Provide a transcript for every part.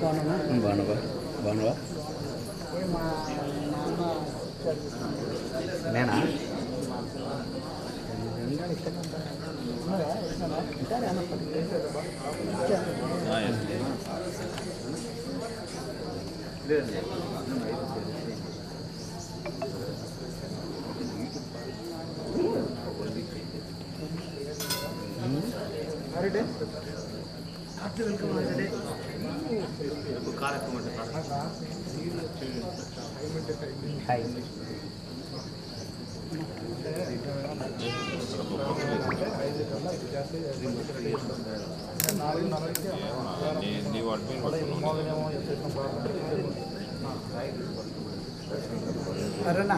బాగున్నావా బాగున్నావా నేనా హాయ్ అరేనా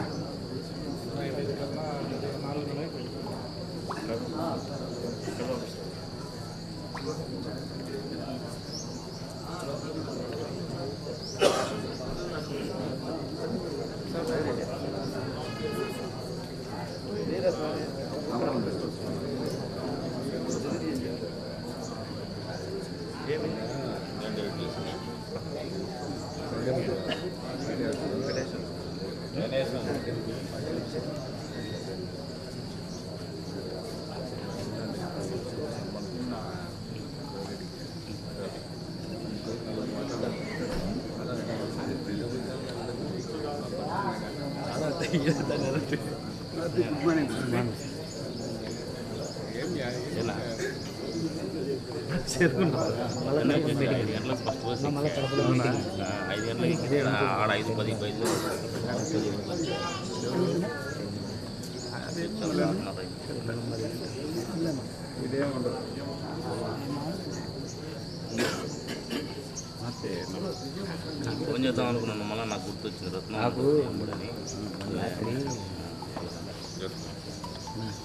ఫోన్ చేద్దాం అనుకున్నాను, మళ్ళీ నాకు గుర్తొచ్చింది నాకు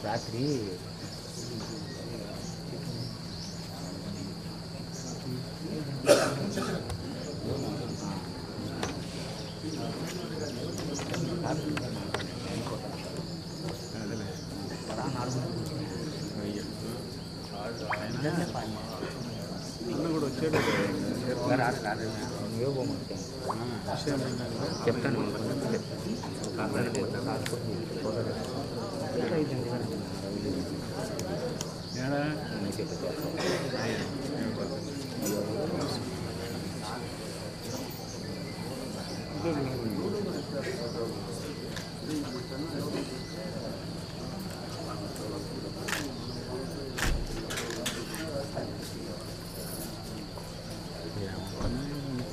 రాత్రి కూడా వచ్చాడు చెప్తాను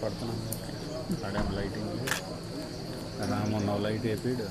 పడుతున్నాం అడే లైటింగ్ మొన్న లైట్ వేపాడు.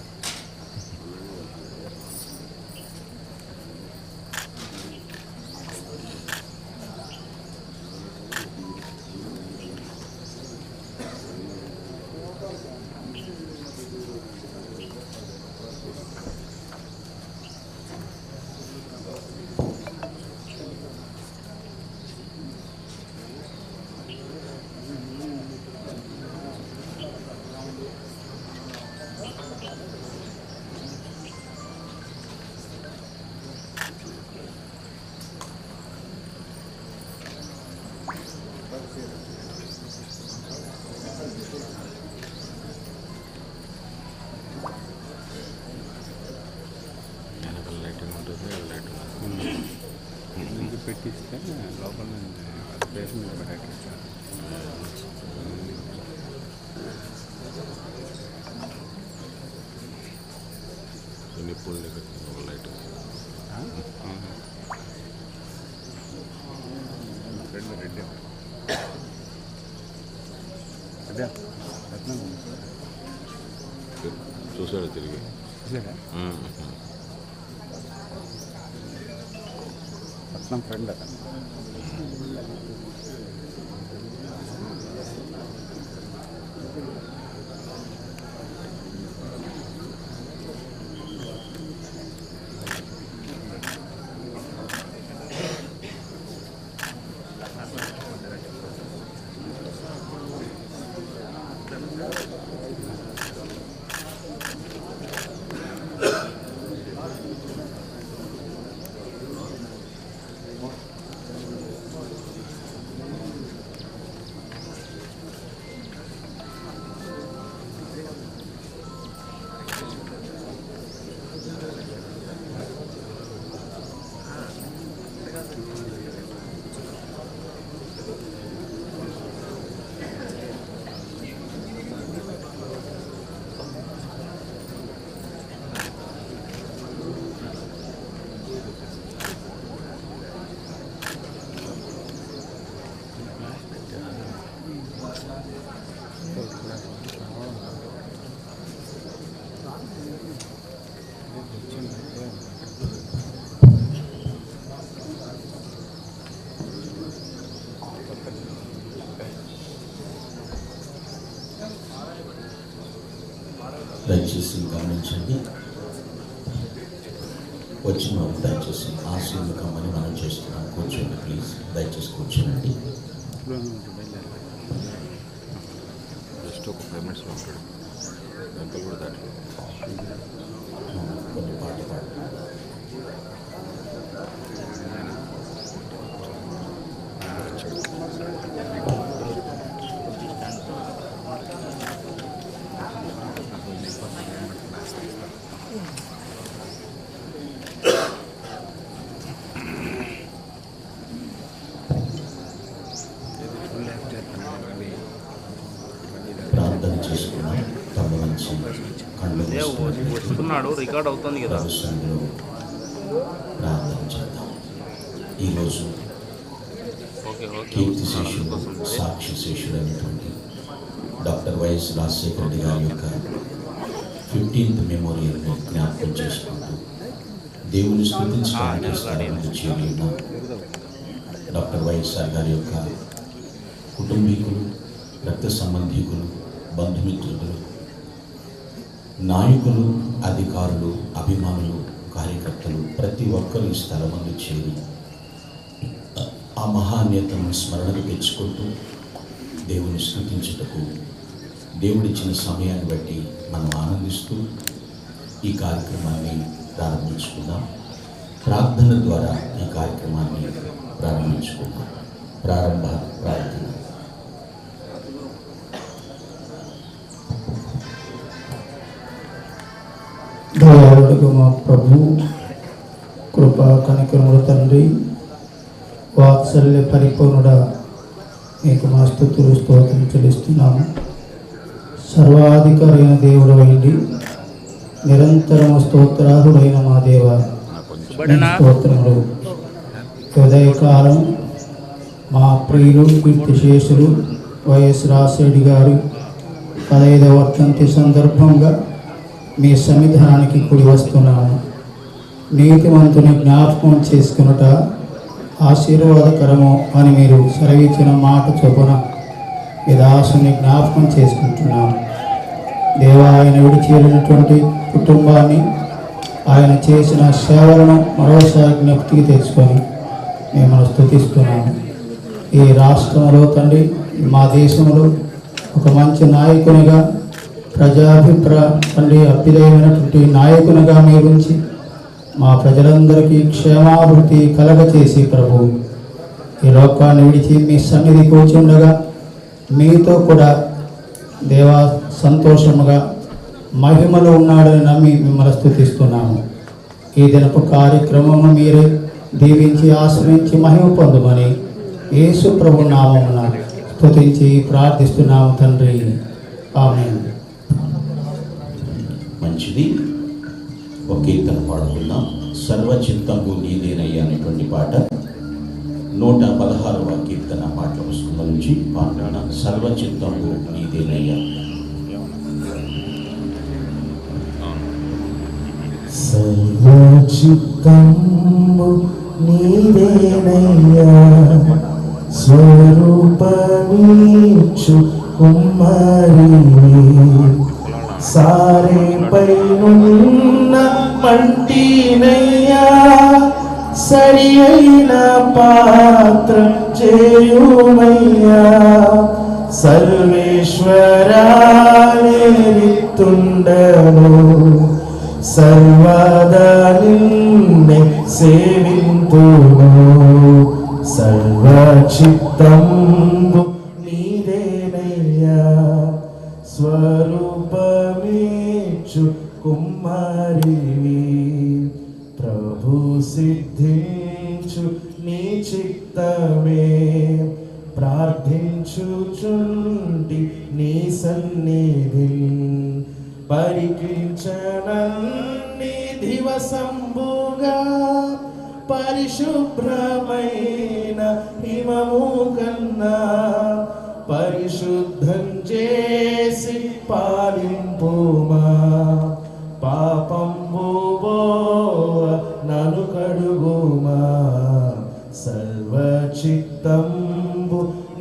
పెట్టిస్తే లోపల స్పేస్ మీద పెట్టేస్తాను. నిప్పులు లైట్ రెండు రెడ్డి అదే చూసాడు తిరిగి చూసారా పట్నం ఫ్రెండ్ అతను. దయచేసి గమనించండి. వచ్చిన వారు దయచేసి ఆశీర్వాదం కమ్మని మనం చేస్తున్నాం. కూర్చోండి ప్లీజ్, దయచేసి కూర్చోండి. జస్ట్ ఒక 5 minutes ఉంటాడు. అంకల్ కూడా దాంట్లో కొన్ని పాటలు పాడు. ప్రార్థన చేసుకున్నాం. తమ నుంచి కళ్ళు వస్తున్నాడు, రికార్డ్ అవుతుంది కదా. ప్రభుత్వంలో ప్రార్థన చేద్దాం. ఈరోజు ఓకే ఓకే కీర్తి శేషుడు, సాక్షి శేషుడు అనేటువంటి డాక్టర్ వైఎస్ రాజశేఖర రెడ్డి గారి యొక్క 15th మెమోరియల్ని జ్ఞాపకం చేసుకుంటూ దేవుని స్తుతించడానికి స్థానానికి చేరి ఉన్నాం. డాక్టర్ వైఎస్ఆర్ గారి యొక్క కుటుంబీకులు, రక్త సంబంధీకులు, బంధుమిత్రులు, నాయకులు, అధికారులు, అభిమానులు, కార్యకర్తలు ప్రతి ఒక్కరు ఈ స్థలం ముందు చేరి ఆ మహానేతను స్మరణకు తెచ్చుకుంటూ దేవుని స్తుతించుటకు దేవుడిచ్చిన సమయాన్ని బట్టి మనం ఆనందిస్తూ ఈ కార్యక్రమాన్ని ప్రారంభించుకుందాం. ప్రార్థన ద్వారా ఈ కార్యక్రమాన్ని ప్రారంభించుకుందాం. ప్రారంభ ప్రార్థన. దయాళుడుగు మా ప్రభు, కృపా కనికరముల తండ్రి, వాత్సల్య పరిపూర్ణుడ, మీకు మా స్తుతులు స్తోత్రం చెల్లిస్తున్నాము. సర్వాధికారైన దేవుడు అయింది, నిరంతరము స్తోత్రారుడైన మా దేవ, స్తోత్రములు. ఉదయకాలం మా ప్రియులు కీర్తిశేషులు వైఎస్ రాజశేఖర్ గారు 15వ వర్ధంతి సందర్భంగా మీ సన్నిధానానికి కూడి వస్తున్నాము. నీతిమంతుని జ్ఞాపకం చేసుకునుట ఆశీర్వాదకరము అని మీరు సెలవిచ్చిన మాట చొప్పున మీ దాసుని జ్ఞాపకం చేసుకుంటున్నాము. దేవా, ఆయన విడిచి వెళ్ళినటువంటి కుటుంబాన్ని, ఆయన చేసిన సేవలను మరోసారి జ్ఞప్తికి తెచ్చుకొని మేము స్తుతిస్తున్నాము. ఈ రాష్ట్రంలో తండ్రి, మా దేశంలో ఒక మంచి నాయకునిగా, తండ్రి అభ్యుదయమైనటువంటి నాయకునిగా మీరుంచి మా ప్రజలందరికీ క్షేమాభివృద్ధి కలగచేసి ప్రభు ఈ లోకాన్ని విడిచి మీ సన్నిధి కూర్చుండగా మీతో కూడా దేవా సంతోషముగా మహిమలో ఉన్నాడని నమ్మి మిమ్మల్ని స్తుతిస్తున్నాము. ఈ దినపు కార్యక్రమము మీరే దీవించి ఆశ్రయించి మహిమ పొందమని యేసు ప్రభు నామమున స్తుతించి ప్రార్థిస్తున్నాము తండ్రి. ఆమేన్. మంచిది. ఒక కీర్తన పాడుకుందాం. సర్వచిత్తంబు నీదేనయ్యా అనేటువంటి పాట 116వ కీర్తన పాటల పుస్తకం నుంచి పాడుతున్న సర్వచిత్తంబు నీదేనయ్యా. సర్వచిత్తంబు నీదేనయ్యా, స్వరూపమీచు కుమ్మరిని, సారేపై ఉన్న మంటినయ్యా, సరి అయిన పాత్ర చేయుమయ్యా. సర్వేశ్వరాలేరితుండను, సర్వదా నిన్నే సేవింతును. సర్వచిత్తంబు నీదేనయ్యా, స్వరూపమీచు కుమ్మరివి. ప్రభు సిద్ధించు నీ చిత్తమే, ప్రార్థించుచుంటి నీ సన్నిధి. పరికించనన్ని దివసంబుగా, పరిశుభ్రమైన హిమము కన్నా పరిశుద్ధం చేసి పాలింపుమా. పాపంబు నను కడుగుమా. సర్వచిత్తంబు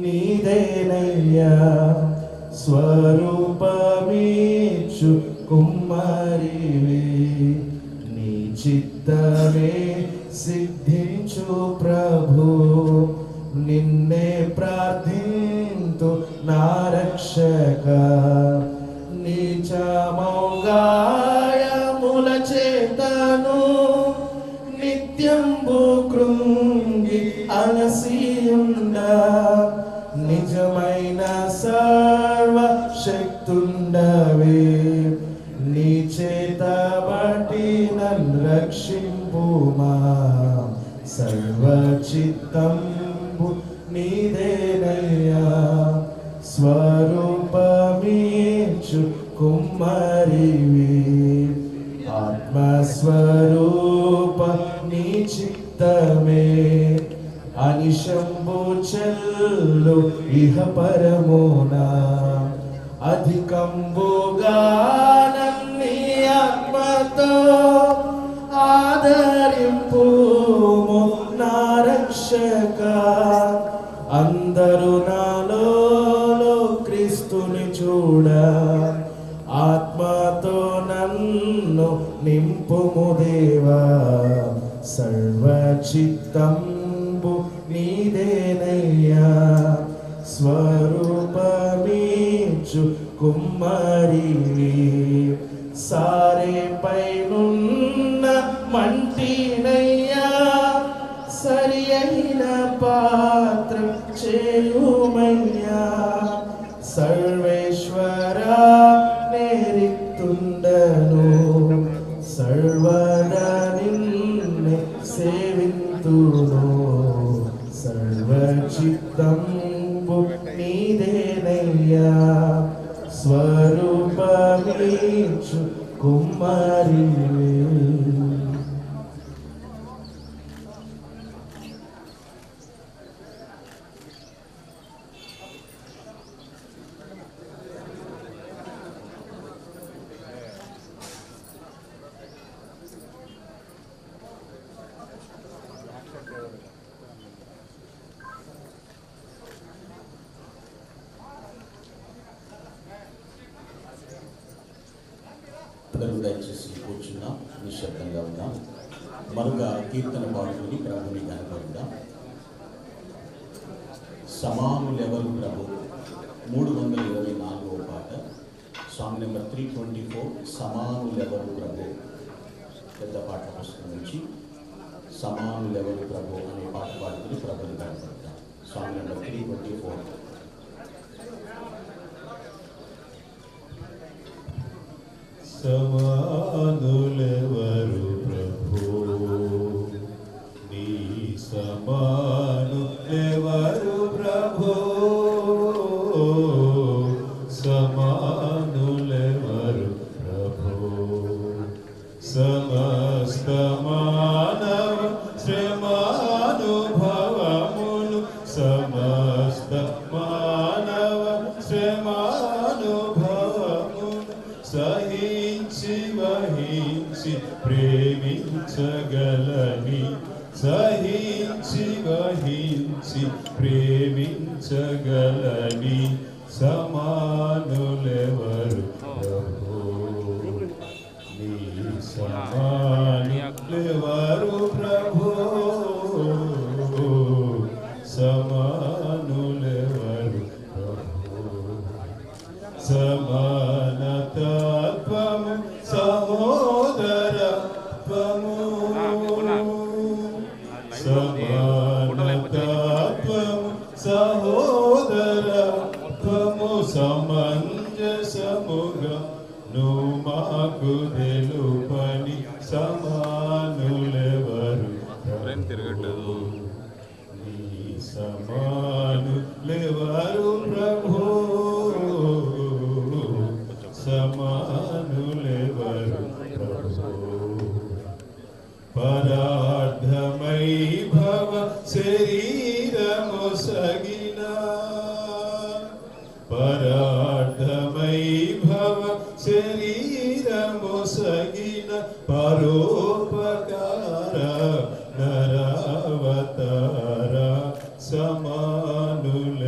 నీదేనయ్యా, స్వరూపమీచు కుమ్మరివి నీ చిత్తమే సిద్ధించు ప్రభు నిన్నే ప్రార్థింతు నా రక్షక నీచమౌగాయముల చేతను నిత్యంబు కృంగి అలసియుండ నిజమైన సర్వశక్తుండవే నీ చేత బట్టి నన్ను రక్షింపుమా సర్వచిత్తంబు నీదేనయ్యా స్వరూపమీచు కుమ్మరివి ఆత్మస్వరూప నీ చిత్తమే అనిశంభు చెల్లు ఇహ పరమునా అధికంబుగా నన్ని ఆత్మతో ఆదరింపు నా రక్షక అందరూ నాలో క్రీస్తుని చూడ ఆత్మతో నన్ను నింపుము దేవా సర్వచిత్తంబు నీదేనయ్యా స్వరూపమీచు కుమ్మరివి సారే పైనున్న మంటినయ్యా సరి అయిన పాత్ర చేయుమయ్యా సర్వేశ్వరా నేరితుండను సర్వదా నిన్నే సేవింతును సర్వచిత్తంబు నీదేనయ్యా స్వరూపమీచు కుమ్మరివి అందరూ దయచేసి కూర్చున్నాం, నిశ్శబ్దంగా ఉన్నాం. మరొక కీర్తన పాడుకుని ప్రభుని కనపడదాం. సమానులెవరు ప్రభు 324వ పాట, సాంగ్ నెంబర్ 324. సమానులెవరు ప్రభు, పెద్ద పాట పుస్తకం నుంచి సమానులెవరు ప్రభు అనే పాట పాడుకుని ప్రభుని కనపడదాం. Song number 324. సమానులెవరు ప్రభు, నీ సమానులెవరు ప్రభు, సమానులెవరు ప్రభు. సమస్త మానవ శ్రమానుభవములు, సమస్త మానవ శ్రమానుభవములు సహించి వహించి ప్రేమించగలని, సహించి వహించి ప్రేమించగలని సమానులెవరు ప్రభు, నీ సమానులెవరు ప్రభు, సమానులెవరు ప్రభు. సమానతత్వము సహోదరత్వము, సమానతత్వము సహోదరత్వము సమంజసముగా నువ్వు మాకు తెలుపని సమానులెవరు తిరగట్లేదు. నీ సమానులెవరు ప్రభు, సమానులెవరు ప్రభు. పరార్థమై భవ శరీరము సగిన, పరార్థమై భవ శరీరము సగిన పరోపకార నరావతార సమానులెవరు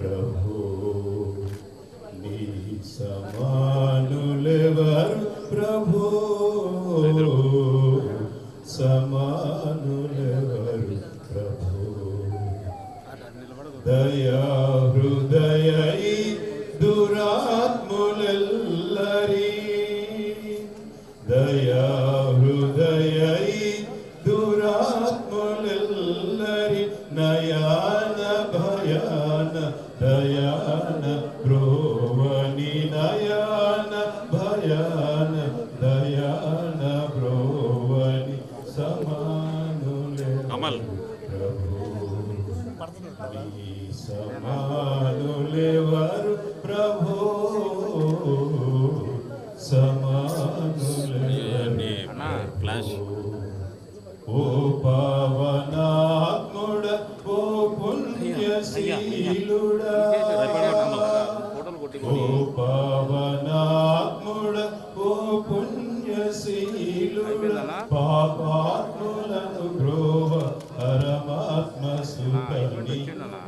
ప్రభు, నీ సమానులెవరు దయా హృదయై దురాత్ములెల్లరీ దయా హృదయై దురాత్ములెల్లరీ నయాన భయాన దయాన బ్రోవని నయాన భయాన దయాన బ్రోవని సమానులే అమల్. నీ సమానులెవరు ప్రభో సమానులెవరు ఫ్లాష్ ఓ పావనాత్ముడ ఓ పుణ్యశీలుడా ఫోటోలు కొట్టి ఓ పావనాత్ముడ ఓ పుణ్యశీలుడా పాపాత్ములను గ్రోవ పరమాత్మ సుతని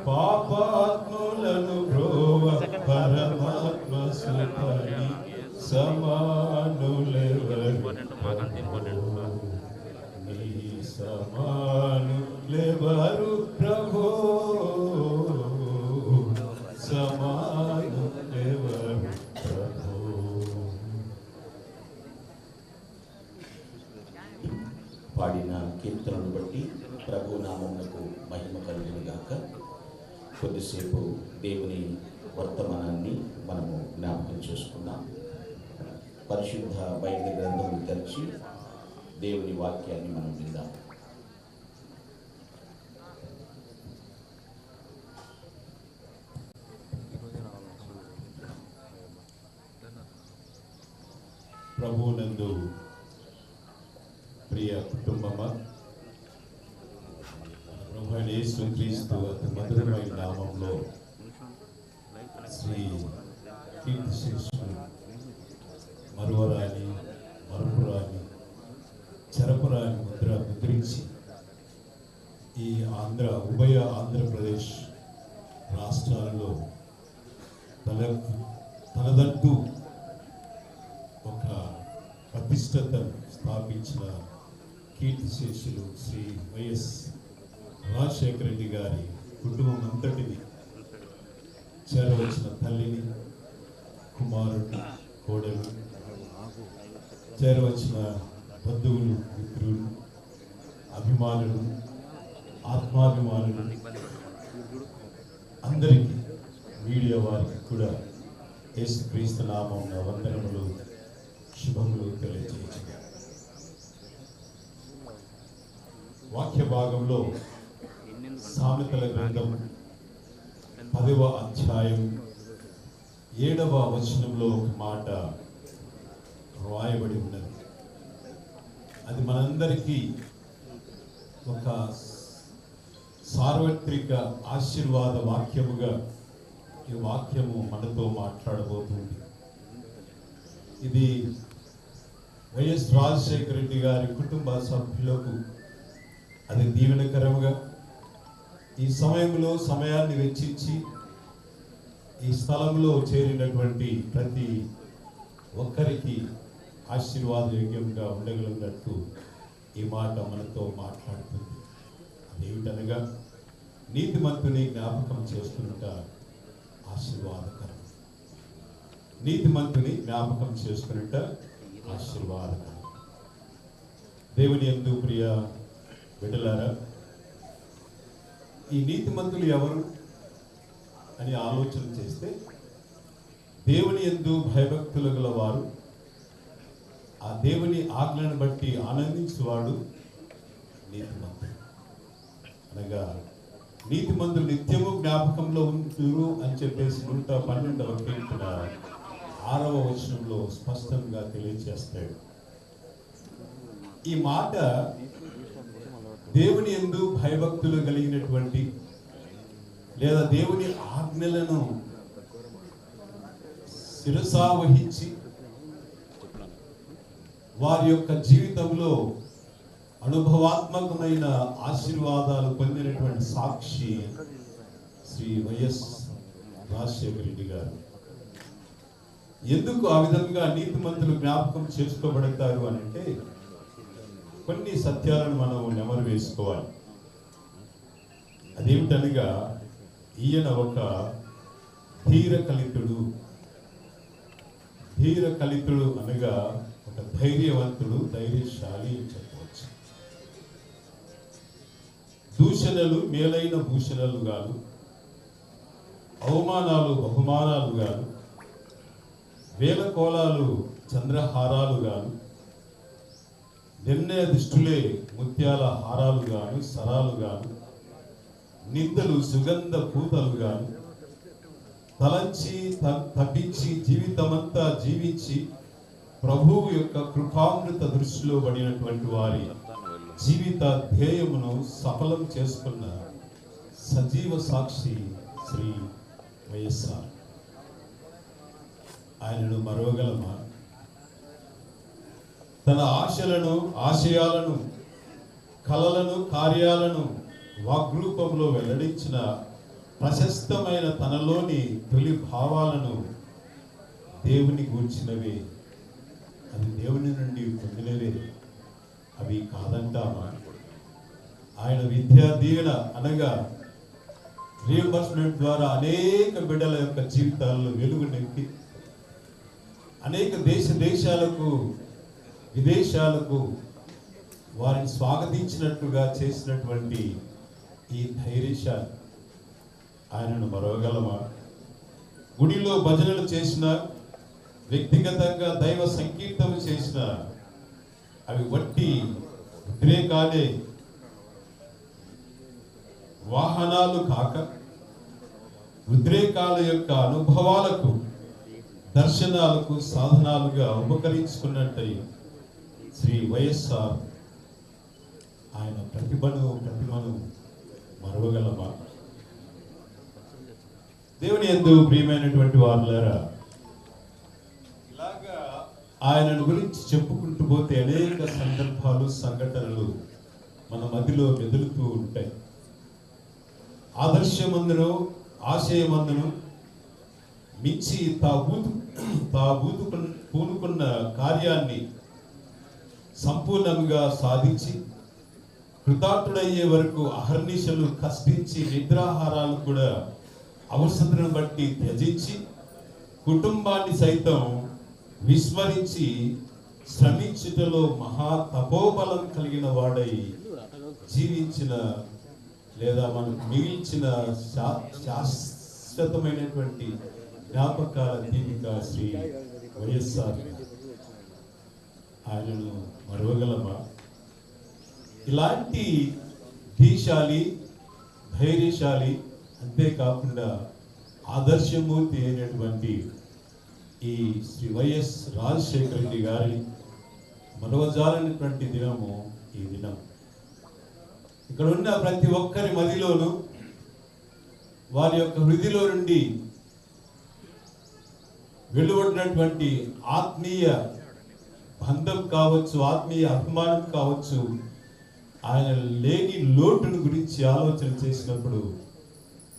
పాపాత్ములను గ్రోవ పరమాత్మ సుతని సమానులెవరు మాకంత ఇంపార్టెంట్ నీ సమానులెవరు ప్రభో సమానులెవరు ప్రభో. పాడిన కీర్తనను బట్టి ప్రభు నామమునకు మహిమ కలుగును గాక. కొద్దిసేపు దేవుని వర్తమానాన్ని మనము జ్ఞాపకం చేసుకున్నాం. పరిశుద్ధ బైబిల్ గ్రంథం తెరిచి దేవుని వాక్యాన్ని మనం విందాం. ప్రభువునందు ప్రియ కుటుంబమా, ప్రభువైన యేసుక్రీస్తు అతి మధురమైన నామంలో శ్రీ కీర్తిశేషుడు మరువరాని మరపురాని చెరపురాని ముద్రించి ఈ ఉభయ ఆంధ్రప్రదేశ్ రాష్ట్రాలలో తనదంటూ ఒక ప్రతిష్టతను స్థాపించిన కీర్తిశేషులు శ్రీ వైఎస్ రాజశేఖర రెడ్డి గారి కుటుంబం అంతటిని చేరవచ్చిన తల్లిని, కుమారుడు, కోడలు, చేరవచ్చిన బంధువులు, మిత్రులు, అభిమానులు, ఆత్మాభిమానులు అందరికీ, మీడియా వారికి కూడా యేసుక్రీస్తు నామమున వందనములు, శుభములు తెలియజేయగా. వాక్య భాగంలో సామెతల గ్రంథం 10వ అధ్యాయం 7వ వచనంలో ఒక మాట రాయబడి ఉన్నది. అది మనందరికీ ఒక సార్వత్రిక ఆశీర్వాద వాక్యముగా ఈ వాక్యము మనతో మాట్లాడబోతుంది. ఇది వైఎస్ రాజశేఖర రెడ్డి గారి కుటుంబ సభ్యులకు అది దీవెనకరముగా ఈ సమయంలో సమయాన్ని వెచ్చించి ఈ స్థలంలో చేరినటువంటి ప్రతి ఒక్కరికి ఆశీర్వాదయోగ్యంగా ఉండగలిగినట్టు ఈ మాట మనతో మాట్లాడుతుంది. అదేమిటనగా నీతిమంతుని జ్ఞాపకం చేసుకున్నట ఆశీర్వాదకరం. నీతిమంతుని జ్ఞాపకం చేసుకున్నట ఆశీర్వాదకరం. దేవుని యందు ప్రియ బిడ్డలారా, ఈ నీతిమంతులు ఎవరు అని ఆలోచన చేస్తే దేవుని యందు భయభక్తులు గల వారు, ఆ దేవుని ఆజ్ఞను బట్టి ఆనందించేవాడు నీతిమంతుడు. అనగా నీతిమంతులు నిత్యము జ్ఞాపకంలో ఉంటురు అని చెప్పేసి 112వ కీర్తన 6వ వచనంలో స్పష్టంగా తెలియజేస్తాడు. ఈ మాట దేవుని యందు భయభక్తులు కలిగినటువంటి లేదా దేవుని ఆజ్ఞలను శిరసావహించి వారి యొక్క జీవితంలో అనుభవాత్మకమైన ఆశీర్వాదాలు పొందినటువంటి సాక్షి శ్రీ వైఎస్ రాజశేఖర రెడ్డి గారు. ఎందుకు ఆ విధంగా నీతిమంతులు జ్ఞాపకం చేసుకోబడతారు అని అంటే కొన్ని సత్యాలను మనం నెమరు వేసుకోవాలి. అదేమిటనగా ఈయన ఒక ధీరకలితుడు. ధీరకలితుడు అనగా ఒక ధైర్యవంతుడు, ధైర్యశాలి అని చెప్పవచ్చు. దూషణలు మేలైన భూషణలు కాదు, అవమానాలు బహుమానాలు కాదు, వేల కోలాలు చంద్రహారాలు గాను, నిర్ణయ దుష్టులే ముత్యాల హారాలు గాను, సరాలు గాను, నిందలు సుగంధ పూతలు గాను, తలంచి తప్పించి జీవితమంతా జీవించి ప్రభువు యొక్క కృపామృత దృష్టిలో పడినటువంటి వారి జీవిత ధ్యేయమును సఫలం చేసుకున్న సజీవ సాక్షి శ్రీ వైఎస్ఆర్. ఆయనను మరవగలమా? తన ఆశలను, ఆశయాలను, కలలను, కార్యాలను వాగ్రూపంలో వెల్లడించిన ప్రశస్తమైన తనలోని తొలి భావాలను దేవుని గూర్చినవే, అది దేవుని నుండి పొందినవే, అవి కాదంటామా? ఆయన విద్యా దీవెన అనగా రీఎంబర్స్మెంట్ ద్వారా అనేక బిడ్డల యొక్క జీవితాల్లో వెలుగు నింపి అనేక దేశాలకు విదేశాలకు వారిని స్వాగతించినట్టుగా చేసినటువంటి ఈ ధైర్యశాలి ఆయనను మరవగలమా? గుడిలో భజనలు చేసిన, వ్యక్తిగతంగా దైవ సంకీర్తన చేసిన, అవి వట్టి ఉద్రేకాలే, వాహనాలు కాక ఉద్రేకాల యొక్క అనుభవాలకు, దర్శనాలకు సాధనాలుగా ఉపకరించుకున్నట్టయి శ్రీ వైఎస్ఆర్ ఆయన ప్రతిమను మరవగలమా? దేవుని యందు ప్రియమైనటువంటి వారులారా, ఇలాగా ఆయనను గురించి చెప్పుకుంటూ పోతే అనేక సందర్భాలు, సంఘటనలు మన మధ్యలో మెదులుతూ ఉంటాయి. ఆదర్శమందును, ఆశయమందును మించి పూనుకున్న కార్యాన్ని సంపూర్ణంగా సాధించి కృతార్థుడయ్యే వరకు అహర్నిశలు కష్టించి నిద్రాహారాలు కూడా అవసరతను బట్టి త్యజించి కుటుంబాన్ని సైతం విస్మరించి శ్రమించుటలో మహా తపోబలం కలిగిన వాడై జీవించిన లేదా మనకు మిగిల్చిన శాశ్వతమైనటువంటి జ్ఞాపకాల దీపిక శ్రీ వైఎస్ఆర్. ఆయనను మరవగలమా? ఇలాంటి ధీశాలి, ధైర్యశాలి, అంతేకాకుండా ఆదర్శమూర్తి అయినటువంటి ఈ శ్రీ వైఎస్ రాజశేఖర రెడ్డి గారిని మరవజాలైనటువంటి దినము ఈ దినం. ఇక్కడ ఉన్న ప్రతి ఒక్కరి మదిలోనూ వారి యొక్క హృదిలో నుండి వెలువడినటువంటి ఆత్మీయ బంధం కావచ్చు, ఆత్మీయ అభిమానం కావచ్చు, ఆయన లేని లోటును గురించి ఆలోచన చేసినప్పుడు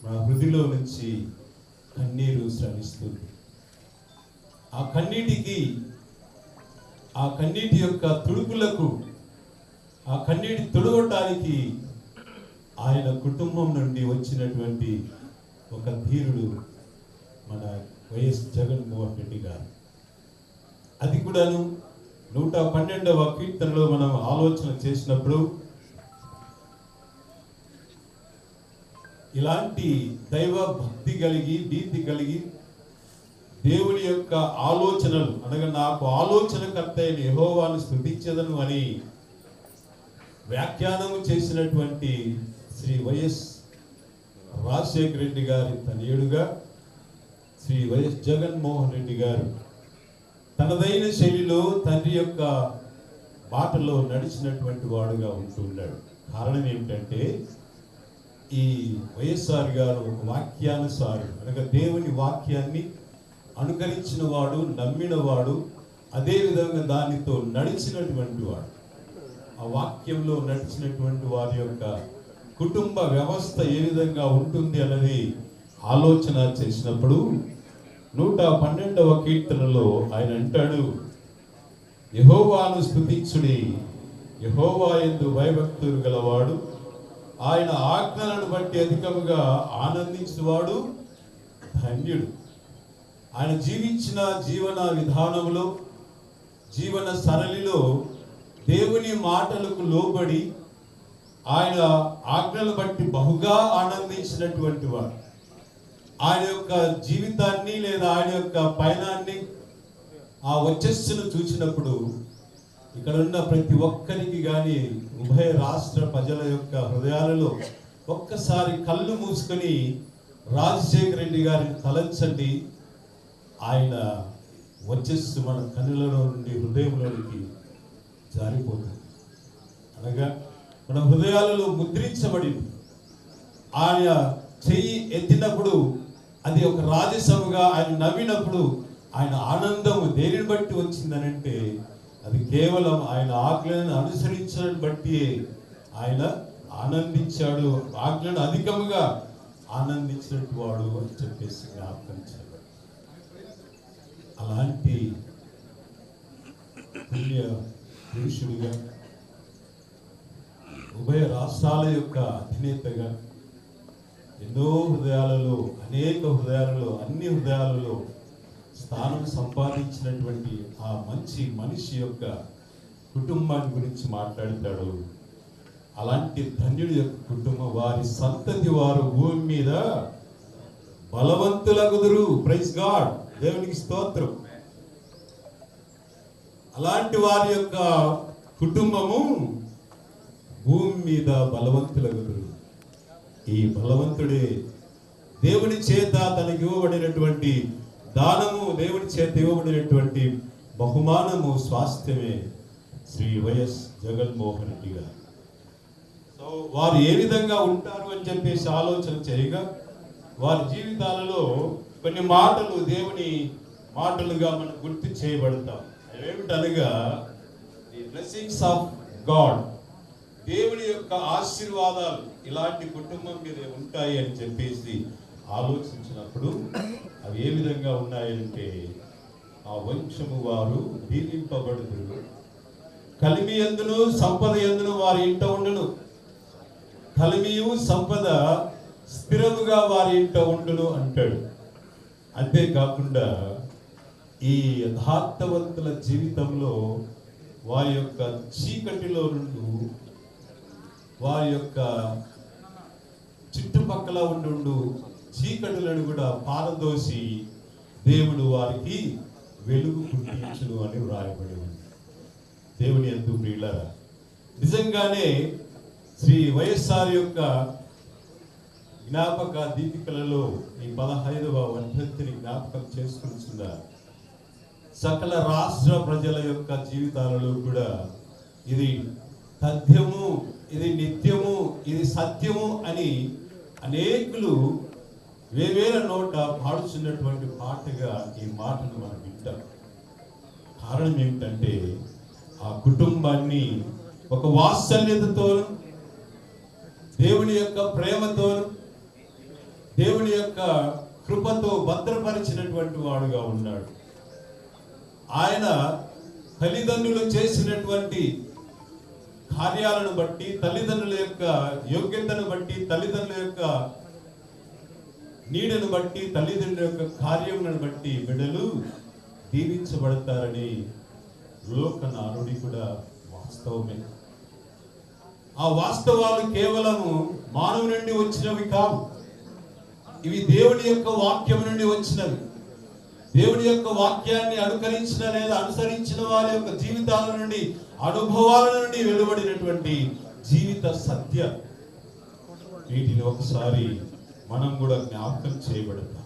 మన హృదిలో నుంచి కన్నీరు శ్రమిస్తుంది. ఆ కన్నీటి యొక్క తుడుపులకు, ఆ కన్నీటి తుడవటానికి ఆయన కుటుంబం నుండి వచ్చినటువంటి ఒక ధీరుడు మన వైఎస్ జగన్మోహన్ రెడ్డి గారు. అది కూడాను 112వ కీర్తనలో మనం ఆలోచన చేసినప్పుడు ఇలాంటి దైవ భక్తి కలిగి, భీతి కలిగి, దేవుని యొక్క ఆలోచనలు అనగా నాకు ఆలోచనకర్త అయిన యెహోవాను స్తుతించెదను అని వ్యాఖ్యానం చేసినటువంటి శ్రీ వైఎస్ రాజశేఖర రెడ్డి గారి తనయుడుగా శ్రీ వైఎస్ జగన్మోహన్ రెడ్డి గారు తనదైన శైలిలో తండ్రి యొక్క బాటలో నడిచినటువంటి వాడుగా ఉంటున్నాడు. కారణం ఏమిటంటే ఈ వైఎస్ఆర్ గారు ఒక వాక్యానుసారుడు అనగా దేవుని వాక్యాన్ని అనుకరించిన వాడు, నమ్మిన వాడు, అదే విధంగా దానితో నడిచినటువంటి వాడు. ఆ వాక్యంలో నడిచినటువంటి వారి యొక్క కుటుంబ వ్యవస్థ ఏ విధంగా ఉంటుంది అన్నది ఆలోచన చేసినప్పుడు 112వ కీర్తనలో ఆయన అంటాడు, యెహోవాను స్తుతించుడి, యెహోవా యందు భయభక్తులు గలవాడు ఆయన ఆజ్ఞలను బట్టి అధికముగా ఆనందించేవాడు ధన్యుడు. ఆయన జీవించిన జీవన విధానంలో, జీవన సరళిలో దేవుని మాటలకు లోబడి ఆయన ఆజ్ఞలు బట్టి బహుగా ఆనందించినటువంటి వాడు. ఆయన యొక్క జీవితాన్ని లేదా ఆయన యొక్క పయనాన్ని, ఆ వచ్చస్సును చూసినప్పుడు ఇక్కడ ఉన్న ప్రతి ఒక్కరికి కానీ ఉభయ రాష్ట్ర ప్రజల యొక్క హృదయాలలో ఒక్కసారి కళ్ళు మూసుకొని రాజశేఖర రెడ్డి గారిని తలంచండి. ఆయన వచ్చస్సు మన కన్నులలో నుండి హృదయంలోనికి జారిపోతుంది. అనగా మన హృదయాలలో ముద్రించబడింది. ఆయన చెయ్యి ఎత్తినప్పుడు అది ఒక రాజసముగా, ఆయన నవ్వినప్పుడు ఆయన ఆనందం దేనిని బట్టి వచ్చిందనంటే అది కేవలం ఆయన ఆజ్ఞలను అనుసరించడం బట్టి ఆయన ఆనందించాడు, ఆజ్ఞను అధికముగా ఆనందించినట్టు వాడు అని చెప్పేసి జ్ఞాపకించాడు. అలాంటి పుణ్య పురుషుడిగా, ఉభయ రాష్ట్రాల యొక్క అధినేతగా ఎన్నో హృదయాలలో, అనేక హృదయాలలో, అన్ని హృదయాలలో స్థానం సంపాదించినటువంటి ఆ మంచి మనిషి యొక్క కుటుంబాన్ని గురించి మాట్లాడతాడు. అలాంటి ధన్యుడి యొక్క కుటుంబం, వారి సంతతి వారు భూమి మీద బలవంతులగుదురు. ప్రైజ్ గాడ్, దేవునికి స్తోత్రం. అలాంటి వారి యొక్క కుటుంబము భూమి మీద బలవంతులగుదురు. ఈ బలవంతుడే దేవుని చేత తనకి ఇవ్వబడినటువంటి దానము, దేవుని చేత ఇవ్వబడినటువంటి బహుమానము, స్వాస్థ్యమే శ్రీ వైఎస్ జగన్మోహన్ రెడ్డి గారు. సో వారు ఏ విధంగా ఉంటారు అని చెప్పేసి ఆలోచన చేయగా వారి జీవితాలలో కొన్ని మాటలు దేవుని మాటలుగా మనం గుర్తు చేయబడతాం. ఏమిటనగా ది బ్లెస్సింగ్స్ ఆఫ్ గాడ్, దేవుని యొక్క ఆశీర్వాదాలు ఇలాంటి కుటుంబం మీద ఉంటాయి అని చెప్పేసి ఆలోచించినప్పుడు అవి ఏ విధంగా ఉన్నాయంటే, ఆ వంశము వారు దీవింపబడుదురు, కలిమి యందును సంపద యందును వారి ఇంట ఉండును, కలిమియు సంపద స్థిరముగా వారి ఇంట ఉండును అంటాడు. అంతేకాకుండా ఈ యథార్థవంతుల జీవితంలో వారి యొక్క చీకటిలో నుండి, వారి యొక్క చుట్టుపక్కల ఉండు చీకటులను కూడా పారదోసి దేవుడు వారికి వెలుగు పుట్టించును అని వ్రాయబడి ఉంది. దేవుని యందు ప్రియులారా, నిజంగానే శ్రీ వైఎస్ఆర్ యొక్క జ్ఞాపక దీపికలలో ఈ 15వ వర్ధంతిని జ్ఞాపకం చేసుకుంటున్నారు. సకల రాష్ట్ర ప్రజల యొక్క జీవితాలలో కూడా ఇది తథ్యము, ఇది నిత్యము, ఇది సత్యము అని అనేకులు వేవేల నోట పాడుచున్నటువంటి పాటగా ఈ మాటను మనం వింటాం. కారణం ఏమిటంటే, ఆ కుటుంబాన్ని ఒక వాత్సల్యతతో, దేవుని యొక్క ప్రేమతో, దేవుని యొక్క కృపతో భద్రపరిచినటువంటి వాడుగా ఉన్నాడు. ఆయన తల్లిదండ్రులు చేసినటువంటి కార్యాలను బట్టి, తల్లిదండ్రుల యొక్క యోగ్యతను బట్టి, తల్లిదండ్రుల యొక్క నీడను బట్టి, తల్లిదండ్రుల యొక్క కార్యములను బట్టి బిడ్డలు దీవించబడతారని లోక నానుడి కూడా వాస్తవమే. ఆ వాస్తవాలు కేవలము మానవు నుండి వచ్చినవి కావు, ఇవి దేవుని యొక్క వాక్యం నుండి వచ్చినవి. దేవుని యొక్క వాక్యాన్ని అనుకరించిన లేదా అనుసరించిన వారి యొక్క జీవితాల నుండి, అనుభవాల నుండి వెలువడినటువంటి జీవిత సత్య. వీటిని ఒకసారి మనం కూడా జ్ఞాపకం చేయబడతాం.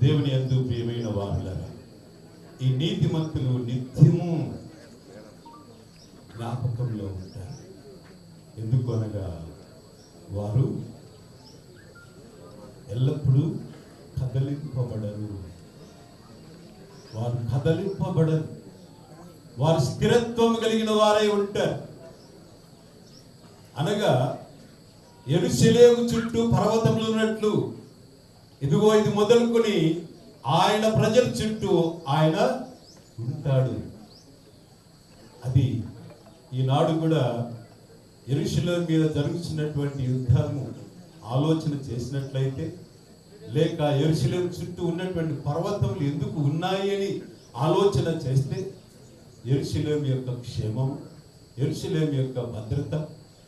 దేవుని యందు ప్రియమైన వారులారా, ఈ నీతిమంతులు నిత్యము జ్ఞాపకంలో ఉంటారు. ఎందుకు అనగా వారు ఎల్లప్పుడూ కదలింపబడరు. వారు కదలింపబడరు, వారు స్థిరత్వం కలిగిన వారై ఉంటారు. అనగా యెరూషలేము చుట్టూ పర్వతములు ఉన్నట్లు, ఇదిగో ఇది మొదలుకొని ఆయన ప్రజల చుట్టూ ఆయన ఉంటాడు. అది ఈనాడు కూడా యెరూషలేము మీద జరుగుతున్నటువంటి యుద్ధము ఆలోచన చేసినట్లయితే, లేక యెరూషలేము చుట్టూ ఉన్నటువంటి పర్వతములు ఎందుకు ఉన్నాయి అని ఆలోచన చేస్తే, యెరూషలేము యొక్క క్షేమం, యెరూషలేము యొక్క భద్రత,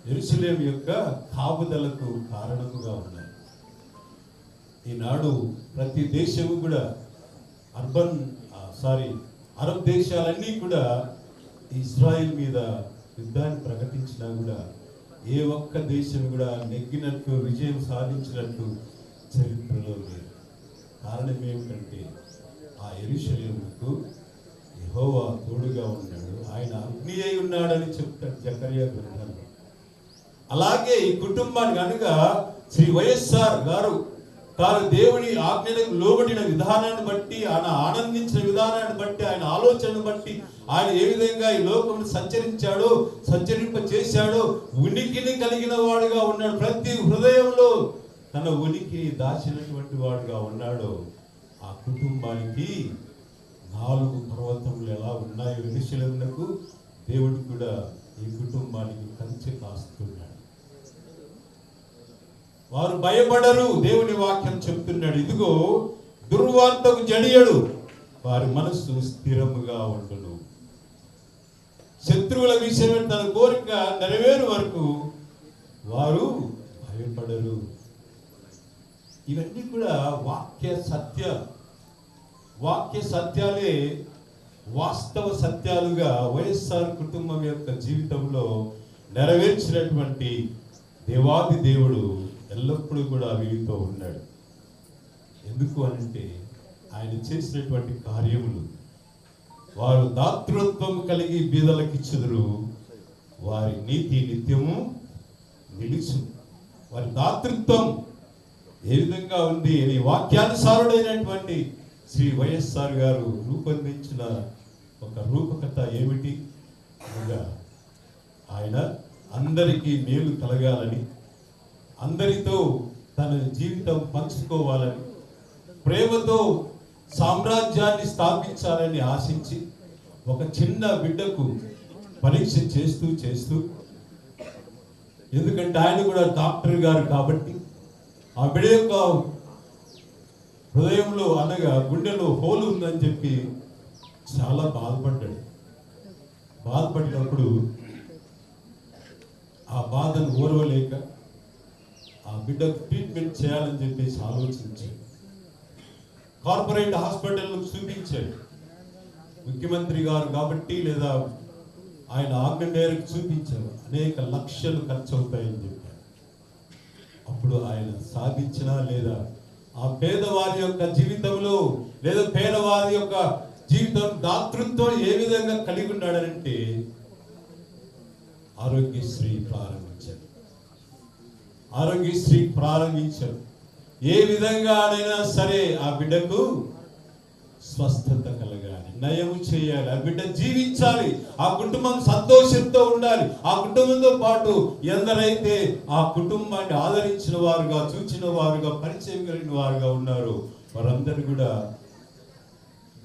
యెరూషలేము యొక్క కాపుదలకు కారణముగా ఉన్నాయి. ఈనాడు ప్రతి దేశము కూడా అరబ్ దేశాలన్నీ కూడా ఇజ్రాయిల్ మీద యుద్ధాన్ని ప్రకటించినా కూడా ఏ ఒక్క దేశం కూడా నెగ్గినట్టు, విజయం సాధించినట్టు చరిత్రలో లేదు. కారణం ఏమిటంటే ఆ యెరూషలేముకు యెహోవా తోడుగా ఉన్నాడు, ఆయన అగ్ని అయి ఉన్నాడని చెప్తాడు జకర్యా గ్రంథంలో. అలాగే ఈ కుటుంబానికి అనగా శ్రీ వైఎస్ఆర్ గారు తాను దేవుని ఆజ్ఞలకు లోబడిన విధానాన్ని బట్టి, ఆయన ఆనందించిన విధానాన్ని బట్టి, ఆయన ఆలోచనను బట్టి, ఆయన ఏ విధంగా ఈ లోకమును సంచరించాడో, సంచరింప చేశాడో, ఉనికిని కలిగిన వాడుగా ఉన్నాడు. ప్రతి హృదయంలో తన ఉనికిని దాచినటువంటి వాడుగా ఉన్నాడు. ఆ కుటుంబానికి 4 పర్వతములు ఎలా ఉన్నాయో యెరూషలేమునకు దేవుడు కూడా ఈ కుటుంబానికి కంచె కాస్తున్నాడు. వారు భయపడరు. దేవుని వాక్యం చెప్తున్నాడు, ఇదిగో దుర్వార్తకు జడియడు, వారి మనస్సు స్థిరముగా ఉండును. శత్రువుల విషయమే తన కోరిక నెరవేరు వరకు వారు భయపడరు. ఇవన్నీ కూడా వాక్య సత్యాలే వాస్తవ సత్యాలుగా వైఎస్ఆర్ కుటుంబం యొక్క జీవితంలో నెరవేర్చినటువంటి దేవాది దేవుడు ఎల్లప్పుడూ కూడా వీరితో ఉన్నాడు. ఎందుకు అనంటే ఆయన చేసినటువంటి కార్యములు, వారు దాతృత్వం కలిగి బీదలకిచ్చుదురు, వారి నీతి నిత్యము నిలుచు. వారి దాతృత్వం ఏ విధంగా ఉంది అని వాక్యానుసారుడైనటువంటి శ్రీ వైఎస్ఆర్ గారు రూపొందించిన ఒక రూపకథ ఏమిటి అనగా, ఆయన అందరికీ మేలు కలగాలని, అందరితో తన జీవితం పంచుకోవాలని, ప్రేమతో సామ్రాజ్యాన్ని స్థాపించాలని ఆశించి ఒక చిన్న బిడ్డకు పరీక్ష చేస్తూ ఎందుకంటే ఆయన కూడా డాక్టర్ గారు కాబట్టి ఆ బిడ్డ యొక్క హృదయంలో అనగా గుండెలో హోలు ఉందని చెప్పి చాలా బాధపడినప్పుడు ఆ బాధను ఓర్వలేక ఆ బిడ్డకు ట్రీట్మెంట్ చేయాలని చెప్పేసి ఆలోచించాడు. కార్పొరేట్ హాస్పిటల్ చూపించాడు. ముఖ్యమంత్రి గారు కాబట్టి లేదా ఆయన ఆజ్ఞ మేరకు చూపించారు. అనేక లక్షలు ఖర్చు అవుతాయని చెప్పారు. అప్పుడు ఆయన సాధించినా లేదా ఆ పేదవారి యొక్క జీవితంలో లేదా పేదవారి యొక్క జీవితం దాతృత్వం ఏ విధంగా కలిగి ఉన్నాడంటే ఆరోగ్యశ్రీ ప్రారంభించారు. ఏ విధంగానైనా సరే ఆ బిడ్డకు స్వస్థత కలగాలి, నయము చేయాలి, ఆ బిడ్డ జీవించాలి, ఆ కుటుంబం సంతోషంతో ఉండాలి. ఆ కుటుంబంతో పాటు ఎందరైతే ఆ కుటుంబాన్ని ఆదరించిన వారుగా, చూచిన వారుగా, పరిచయం కలిగిన వారుగా ఉన్నారు, వారందరూ కూడా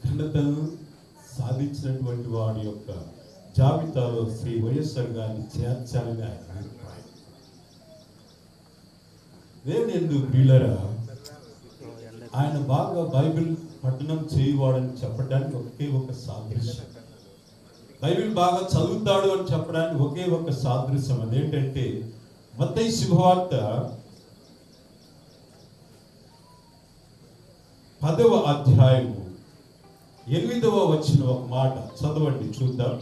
ఘనతను సాధించినటువంటి వారి యొక్క జాబితాలో శ్రీ వైఎస్ఆర్ గారిని చేర్చాలని ఆయన అభిప్రాయం. దేవుని ప్రియులారా, ఆయన బాగా బైబిల్ పఠనం చేయవాడని చెప్పడానికి ఒకే ఒక సాదృశ్యం, బైబిల్ బాగా చదువుతాడు అని చెప్పడానికి ఒకే ఒక సాదృశ్యం. అదేంటంటే మత్తయి శుభవార్త 10వ అధ్యాయము 8వ వచన ఒక మాట చదవండి చూద్దాం.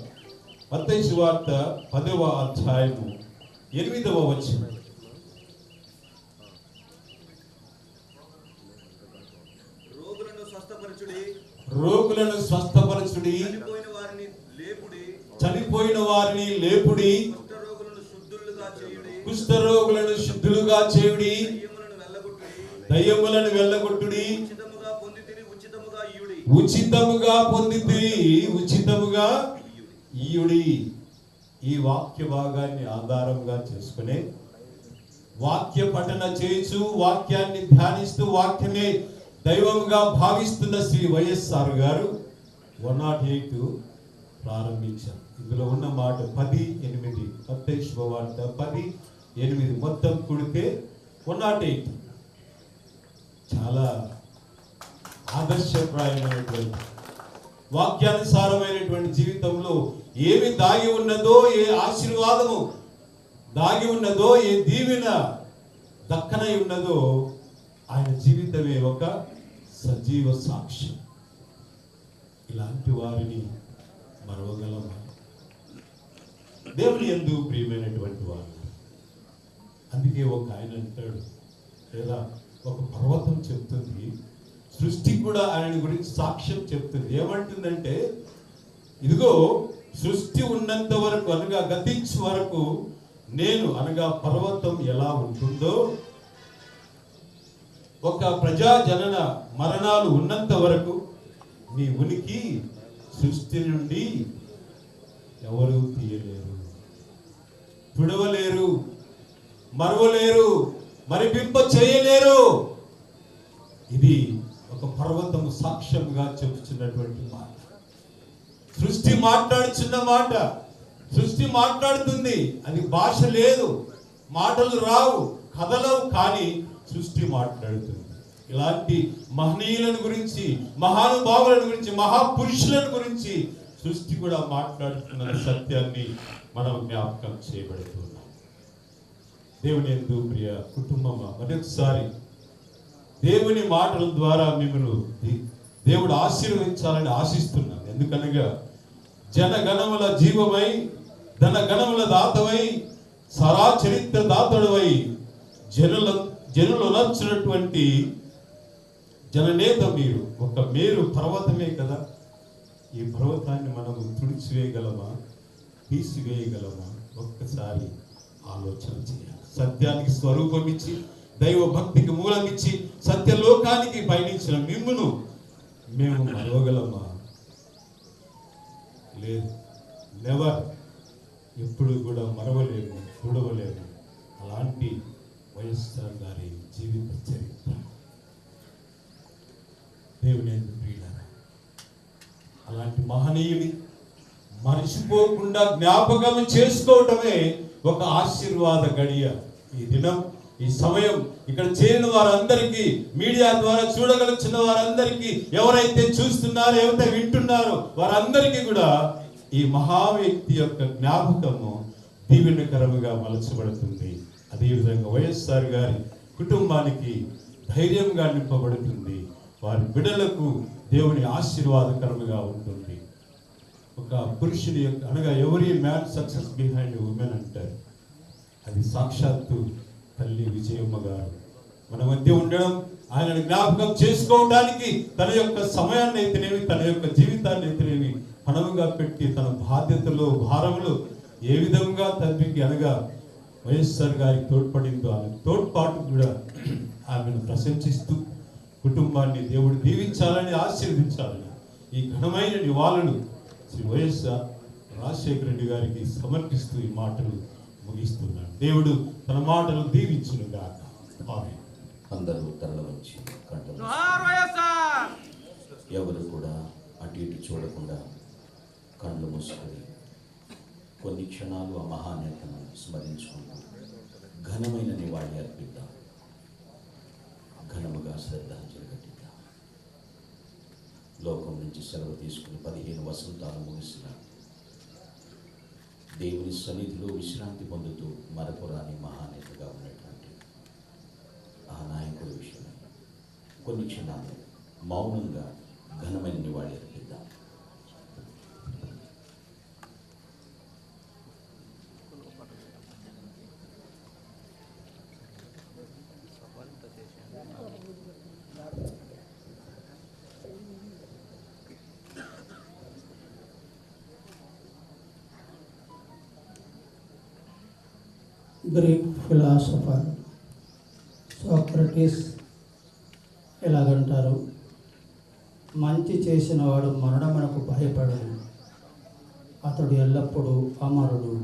మత్తయి శుభవార్త 10వ అధ్యాయము 8వ వచనం. రోగులను స్వస్థపరచుడి, చనిపోయిన వారిని లేపుడి, కుష్ఠరోగులను శుద్ధులుగా చేయుడి, దయ్యములను వెళ్ళగొట్టుడి, ఉచితముగా పొందితిరి ఉచితముగా ఇయుడి. ఈ వాక్య భాగాన్ని ఆధారంగా చేసుకునే వాక్య పఠన చేయించు, వాక్యాన్ని ధ్యానిస్తూ వాక్యమే దైవంగా భావిస్తున్న శ్రీ వైఎస్ఆర్ గారు 108 ప్రారంభించారు. ఇందులో ఉన్న మాట 10:8. మత్తయి శుభవార్త 10:8 మొత్తం కూడితే 108. చాలా ఆదర్శప్రాయమైనటువంటి వాక్యానుసారమైనటువంటి జీవితంలో ఏమి దాగి ఉన్నదో, ఏ ఆశీర్వాదము దాగి ఉన్నదో, ఏ దీవెన దక్కనై ఉన్నదో ఆయన జీవితమే ఒక సజీవ సాక్ష్యం. ఇలాంటి వారిని మరవగలమా? దేవుని యందు ప్రియమైనటువంటి వారు. అందుకే ఒక ఆయన అంటాడు, లేదా ఒక పర్వతం చెప్తుంది, సృష్టి కూడా ఆయన గురించి సాక్ష్యం చెప్తుంది. ఏమంటుందంటే, ఇదిగో సృష్టి ఉన్నంత వరకు అనగా గతించే వరకు నేను అనగా పర్వతం ఎలా ఉంటుందో, ఒక ప్రజాజనన మరణాలు ఉన్నంత వరకు నీ ఉనికి సృష్టి నుండి ఎవరు తీయలేరు, తుడవలేరు, మరవలేరు, మరిపింప చేయలేరు. ఇది ఒక పర్వతము సాక్ష్యంగా చెబుతున్నటువంటి మాట. సృష్టి మాట్లాడుచున్న మాట, సృష్టి మాట్లాడుతుంది. అది భాష లేదు, మాటలు రావు, కథలవు, కానీ సృష్టి మాట్లాడుతుంది. ఇలాంటి మహనీయులను గురించి, మహానుభావులను గురించి, మహాపురుషులను గురించి సృష్టి కూడా మాట్లాడుతున్న సత్యాన్ని మనం జ్ఞాపకం చేయబడుతున్నాం. దేవుని యందు ప్రియ కుటుంబమా, మరొకసారి దేవుని మాటల ద్వారా మిమ్మల్ని దేవుడు ఆశీర్వదించాలని ఆశిస్తున్నాను. ఎందుకనగా జనగణముల జీవమై, ధనగణముల దాతవై, సరా చరిత్ర దాతడువై, జనులు నచ్చినటువంటి జననేత మీరు. ఒక మేరు పర్వతమే కదా. ఈ పర్వతాన్ని మనము తుడిచివేయగలమా, తీసివేయగలమా? ఒక్కసారి ఆలోచన చేయాలి. సత్యానికి స్వరూపం ఇచ్చి, దైవ భక్తికి మూలం ఇచ్చి, సత్యలోకానికి పయనించిన మిమ్మును మేము మరవగలమా? లేదు, నెవర్. ఎప్పుడు కూడా మరవలేము, చూడవలేము. అలాంటి వైఎస్ఆర్ గారి జీవిత చరిత్ర. దేవుని ప్రియులారా, అలాంటి మహనీయుని మరిచిపోకుండా జ్ఞాపకం చేసుకోవటమే ఒక ఆశీర్వాద గడియ. ఈ దినం, ఈ సమయం ఇక్కడ చేరిన వారందరికీ, మీడియా ద్వారా చూడగలుగుతున్న వారందరికీ, ఎవరైతే చూస్తున్నారో, ఎవరైతే వింటున్నారో వారందరికీ కూడా ఈ మహా వ్యక్తి యొక్క జ్ఞాపకము దీవెనకరముగా మలచబడుతుంది. అదేవిధంగా వైఎస్ఆర్ గారి కుటుంబానికి ధైర్యంగా నింపబడుతుంది. వారి బిడ్డలకు దేవుని ఆశీర్వాదకరముగా ఉంటుంది. ఒక పురుషుని యొక్క అనగా ఎవరి మ్యాన్ సక్సెస్ బిహైండ్ ఉమెన్ అంటారు. అది సాక్షాత్తు తల్లి విజయమ్మ గారు మన మధ్య ఉండడం, ఆయనను జ్ఞాపకం చేసుకోవడానికి తన యొక్క సమయాన్ని అయితేనేమి, తన యొక్క జీవితాన్ని అయితేనేమి పణముగా పెట్టి, తన బాధ్యతలు, భారములు ఏ విధంగా తండ్రికి అనగా వైఎస్ఆర్ గారికి తోడ్పడిందో, ఆమె తోడ్పాటు కూడా ఆమెను ప్రశంసిస్తూ కుటుంబాన్ని దేవుడు దీవించాలని, ఆశీర్వదించాలని ఈ ఘనమైన నివాళులు శ్రీ వైఎస్ఆర్ రాజశేఖర రెడ్డి గారికి సమర్పిస్తూ ఈ మాటలు ముగిస్తున్నాడు. దేవుడు తన మాటలు దీవించును గాక. ఆమేన్. అందరూ తరలివచ్చి కంటలు ఎవరు కూడా అటు ఇటు చూడకుండా కళ్ళు మూసుకొని కొన్ని క్షణాలు ఆ మహానేతను స్మరించుకుంటూ ఘనమైన నివాళి అర్పిద్దాం. ఘనముగా శ్రద్ధాంజలి ఘటిద్దాం. లోకం నుంచి సెలవు తీసుకుని 15 వసంతాలు ముగిసిన దేవుని సన్నిధిలో విశ్రాంతి పొందుతూ మరపురాని మహానేతగా ఉన్నటువంటి ఆ నాయకుడి విషయమై కొన్ని క్షణాలు మౌనంగా ఘనమైన నివాళి అర్పిద్దాం. గ్రీక్ ఫిలాసఫర్ సోక్రటీస్ ఎలాగంటారు, మంచి చేసిన వాడు మరణమునకు భయపడడు, అతడు ఎల్లప్పుడూ అమరుడు.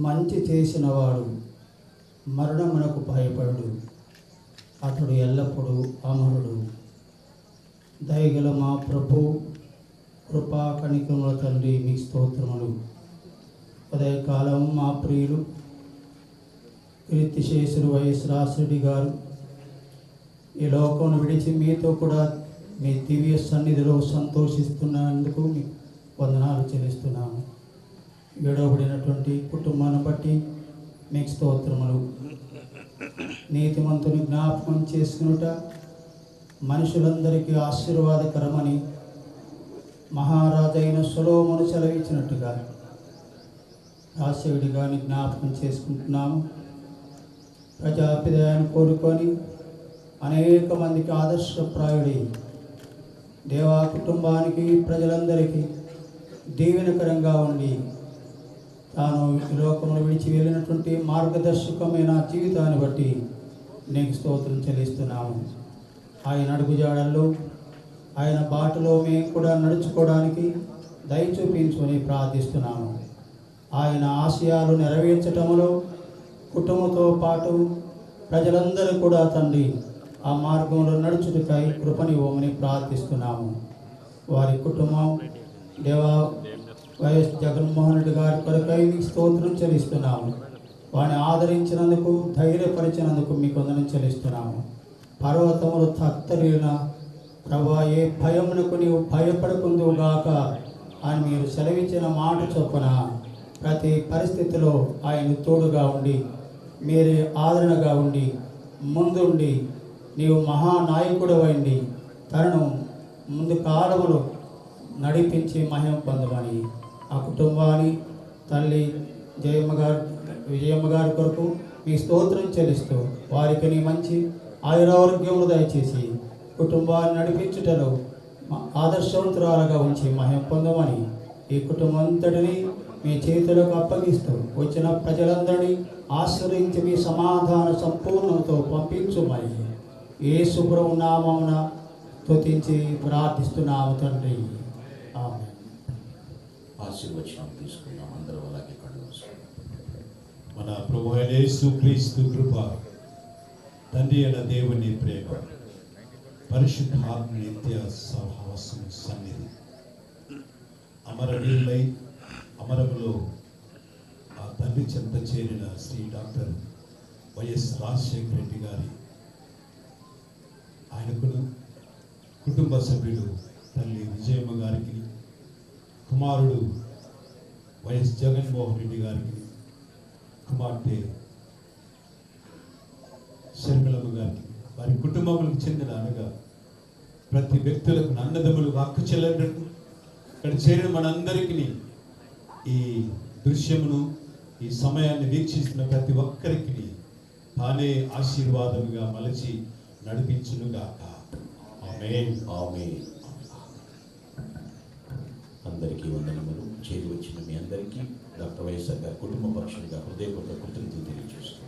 మంచి చేసిన వాడు మరణమునకు భయపడడు, అతడు ఎల్లప్పుడూ అమరుడు. దయగల మా ప్రభు కృపా కణికముల తండ్రి మీకు స్తోత్రములు. ఉదయకాలం మా ప్రియులు కీర్తిశేషులు వైఎస్ రాజశేఖర్ గారు ఈ లోకం విడిచి మీతో కూడా మీ దివ్య సన్నిధిలో సంతోషిస్తున్నందుకు మీకు వందనాలు చెల్లిస్తున్నాము. విడవబడినటువంటి కుటుంబాన్ని బట్టి మీకు స్తోత్రములు. నీతిమంతుని జ్ఞాపకం చేసుకునుట మనుషులందరికీ ఆశీర్వాదకరమని మహారాజైన సొలొమోను సెలవిచ్చినట్టుగా రాజశేఖర్ గారిని జ్ఞాపకం చేసుకుంటున్నాము. ప్రజాభిదయాన్ని కోరుకొని అనేక మందికి ఆదర్శప్రాయుడి దేవా కుటుంబానికి ప్రజలందరికీ దీవెనకరంగా ఉండి తాను ఈ లోకంలో విడిచి వెళ్ళినటువంటి మార్గదర్శకమైన జీవితాన్ని బట్టి నీకు స్తోత్రం చెల్లిస్తున్నాము. ఆయన అడుగుజాడల్లో ఆయన బాటలో మేము కూడా నడుచుకోవడానికి దయ చూపించుకొని ప్రార్థిస్తున్నాము. ఆయన ఆశయాలు నెరవేర్చటంలో కుటుంబంతో పాటు ప్రజలందరూ కూడా తండ్రి ఆ మార్గంలో నడుచుటకై కృపనివ్వమని ప్రార్థిస్తున్నాము. వారి కుటుంబం దేవా వైఎస్ జగన్మోహన్ రెడ్డి గారి కొరకై స్తోత్రం చెల్లిస్తున్నాము. వారిని ఆదరించినందుకు ధైర్యపరిచినందుకు మీకు వందనం చెల్లిస్తున్నాము. పర్వతములు తత్తరిన ప్రభా ఏ భయమునకు నీవు భయపడకుందుగాక అని మీరు సెలవిచ్చిన మాట చొప్పున ప్రతి పరిస్థితిలో ఆయన తోడుగా ఉండి మీరే ఆదరణగా ఉండి ముందుండి నీవు మహానాయకుడు అయింది తనను ముందు కాలములో నడిపించి మహిమ పొందమని ఆ కుటుంబాన్ని తల్లి విజయమ్మ గారి కొరకు మీ స్తోత్రం చెల్లిస్తూ వారికి నీ మంచి ఆయురారోగ్యములు దయచేసి కుటుంబాన్ని నడిపించుటలో ఆదర్శవంతురాలుగా ఉంచి మహిమ పొందమని ఈ కుటుంబం అంతటిని మీ చేతులకు అప్పగిస్తూ వచ్చిన ప్రజలందరినీ ఆశ్రయించి మీ సమాధాన సంపూర్ణంతో పంపించుమని యేసు ప్రభువు నామమున స్తుతించి ప్రార్థిస్తున్నాము తండ్రి. ఆమేన్. ఆశీర్వచనం తీసుకుందాం. అందరూ అలాగే కళ్ళు మూసుకుందాం. మన ప్రభు అయిన యేసుక్రీస్తు కృప, తండ్రి అయిన దేవుని ప్రేమ, పరిశుద్ధాత్మ నిత్య సహవాసం సన్నిధి అమరవీరులై అమరములో ఆ తండ్రి చెంత చేరిన శ్రీ డాక్టర్ వైఎస్ రాజశేఖర రెడ్డి గారి ఆయనకును కుటుంబ సభ్యులు తల్లి విజయమ్మ గారికి, కుమారుడు వైఎస్ జగన్మోహన్ రెడ్డి గారికి, కుమార్తె శర్మిలమ్మ గారికి, వారి కుటుంబములకు చెందిన అనగా ప్రతి వ్యక్తులకు అన్నదమ్ములు అక్క చెల్లెళ్ళకు ఇక్కడ చేరిన మనందరికీ ఈ దృశ్యమును ఈ సమయాన్ని వీక్షిస్తున్న ప్రతి ఒక్కరికి తానే ఆశీర్వాదముగా మలచి నడిపించునుగాక. ఆమేన్. ఆమేన్. అందరికీ వందనములు. చేరి వచ్చిన మీ అందరికీ డాక్టర్ వైఎస్ఆర్ గారి కుటుంబ పక్షులుగా హృదయపూర్వక కృతజ్ఞతలు తెలియజేస్తున్నాను.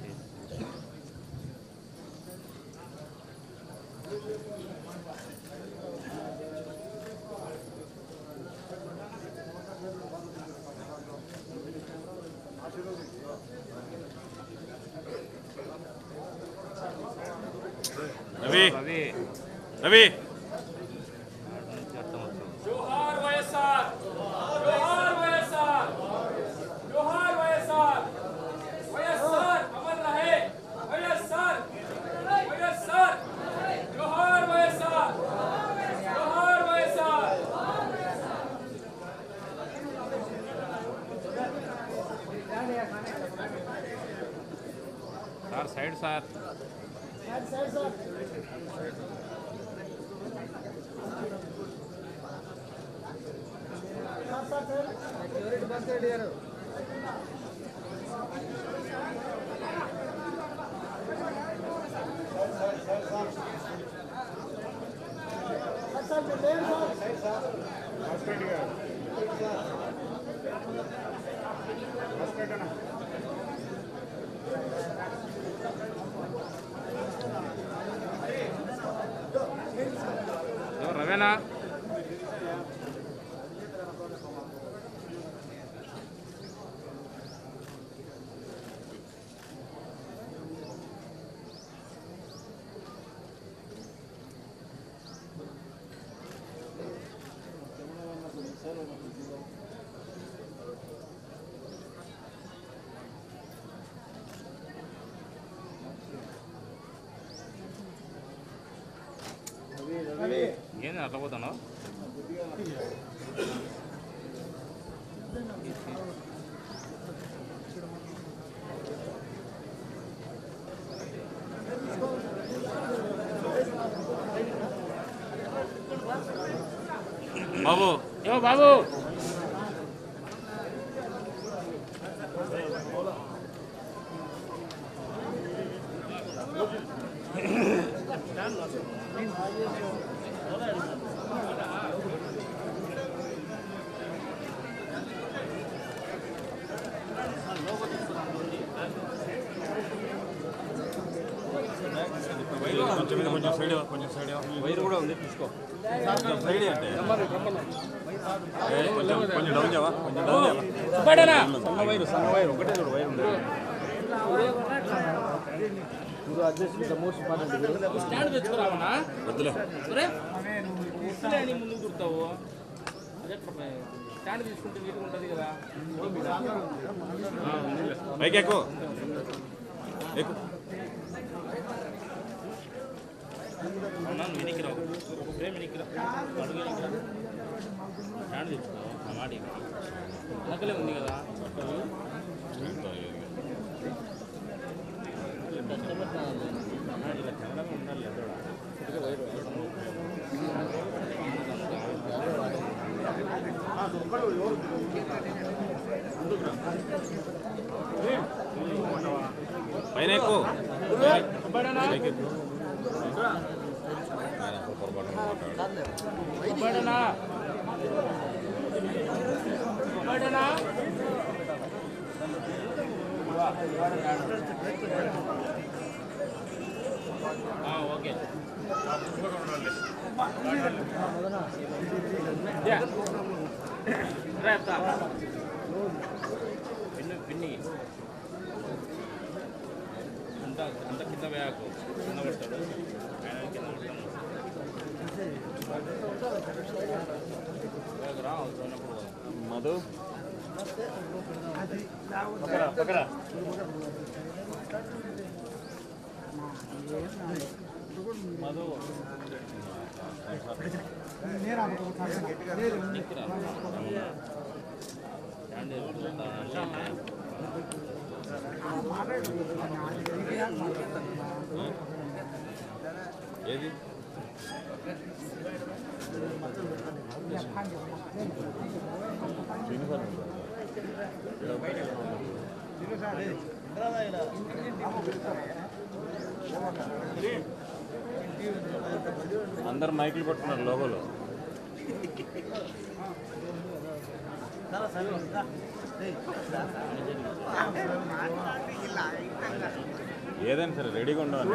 రవి जोहार వైఎస్ఆర్, जोहार వైఎస్ఆర్, जोहार వైఎస్ఆర్, వైఎస్ఆర్ అమర్ రహే, వైఎస్ఆర్, వైఎస్ఆర్, जोहार వైఎస్ఆర్, जोहार వైఎస్ఆర్. సార్ సైడ్ సార్ రవేనా ఏంది అట్లా పోతాను బాబు ఏమో బాబు వైర్ కూడా ఉంది తీసుకో సైడ్ అంటే కొంచెం డౌన్ చేయవా కొంచెం డౌన్ చేయవా సన్న వైర్ ఒకటే చూడు వైర్ ఉంది స్టాండ్ తెచ్చుకురావనా వద్దులే ముందు కుడతావు అదే స్టాండ్ తీసుకుంటే నీట్గా ఉంటుంది కదా పైకి ఎక్కువ ఎక్కువ వెనక్కి రావు ఫ్రేమ్ వెనక్కి రా అడుగు వెనక్కి రా స్టాండ్ తెచ్చుకో ఆ మాట వెనకలే ఉంది కదా ఇలా తినడమే ఉండాలి పైన ఎక్కువ ఓకే పిన్ని అంత కింద వేయకు కింద పడతాడు ఆయన కింద పడతాను రా మధు పక్కరా మధు ఏది అందరు మైకులు పట్టుకున్నారు లోగోలో ఏదైనా సరే రెడీగా ఉండాలి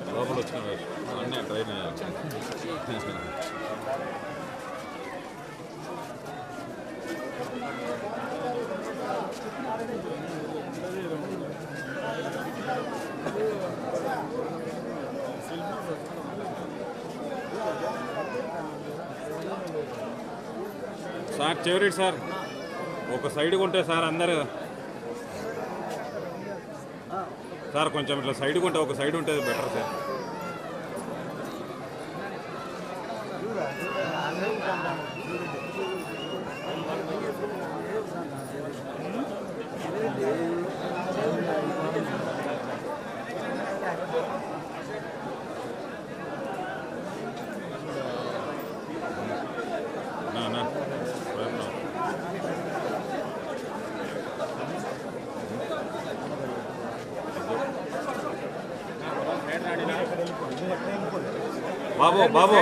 లోపల వచ్చిన అన్నీ ట్రైన్ సార్ చివరి సార్ ఒక సైడ్ కొంటే సార్ అందరు సార్ కొంచెం ఇట్లా సైడ్ కొంటే ఒక సైడ్ ఉంటుంది బెటర్ సార్ బాబు బాబు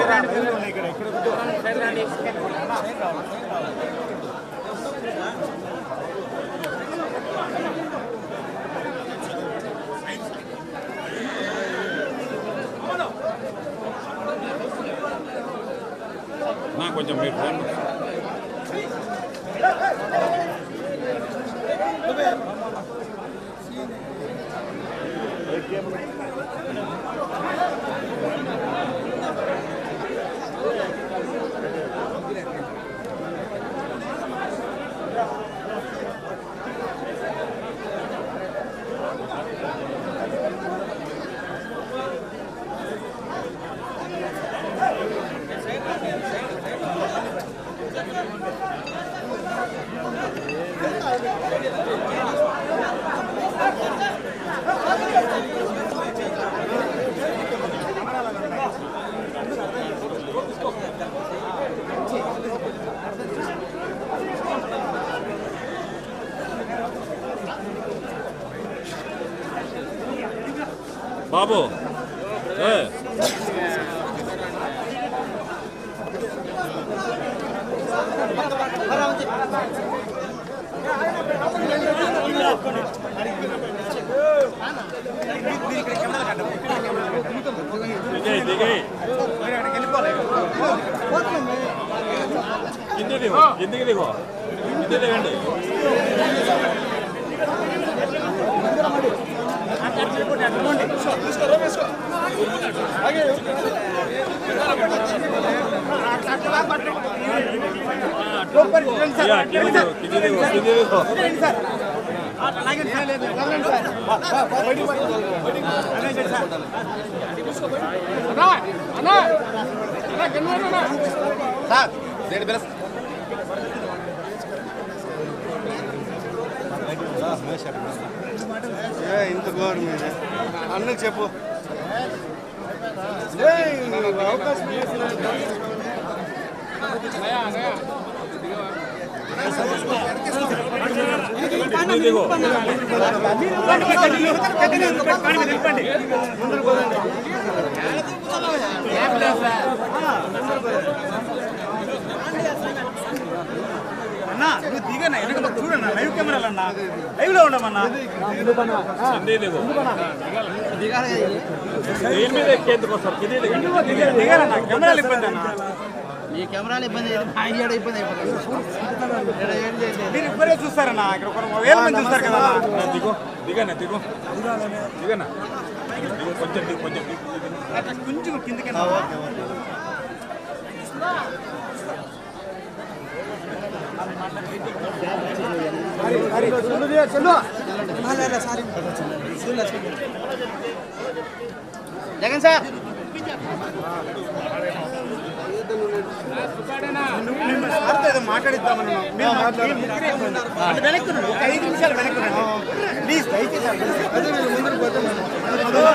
అన్నా కొంచెం మీరు ఫోన్ బాబు కిందికి దిగో కింది దిగండి ఇంత గోరు మీద అన్నకు చెప్పు అవకాశం అన్నా నువ్వు దిగన్నా వెనక చూడన్నా లైవ్ కెమెరాలు అన్నా లైవ్ లో ఉండమన్నా దిగారన్నా కెమెరాలు ఇబ్బంది అన్నా ఈ కెమెరాలు ఇబ్బంది ఇబ్బంది అయిపోతుంది మీరు ఇద్దరే చూస్తారన్నా ఇక్కడ ఒక 1000 మంది చూస్తారు కదా దిగో దిగనా దిగో దిగనా కొంచెం కొంచెం కొంచెం కిందకి జగన్ సార్ మాట్లాడిద్దామన్నా వెనక్కి ఒక 5 నిమిషాలు వెనక్కి ప్లీజ్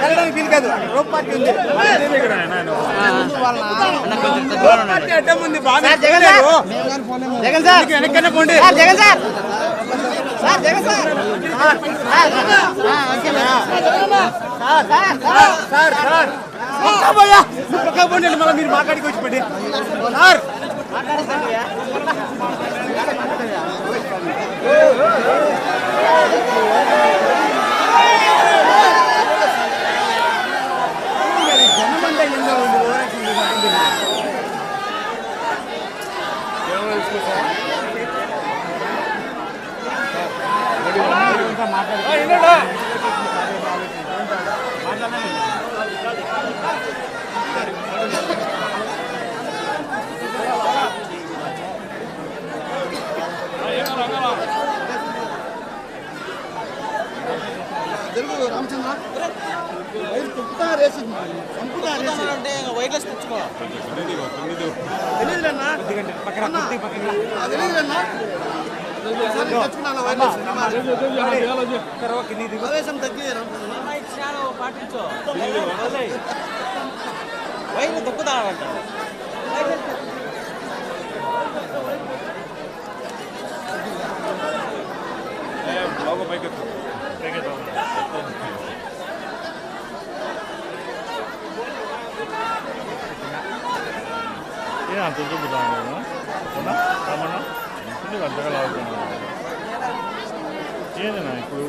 వెళ్ళడానికి వీలు కాదు రోప్ పార్టీ ఉంది పార్టీ అడ్డం ఉంది బాగా జగన్ సార్ వెనక్కనే పోండి Jagan sir sir Jagan sir మళ్ళీ మీరు మాట్లాడికి వచ్చి పెట్టి సార్ వైర్లెస్ తెచ్చుకో పాటించు వైర్లు దొక్కుతాడంట బాబు పైకి అంత చూపుతాను రమణ ఇంటికి అంతగా లాగుతున్నాను ఏదన్నా ఇప్పుడు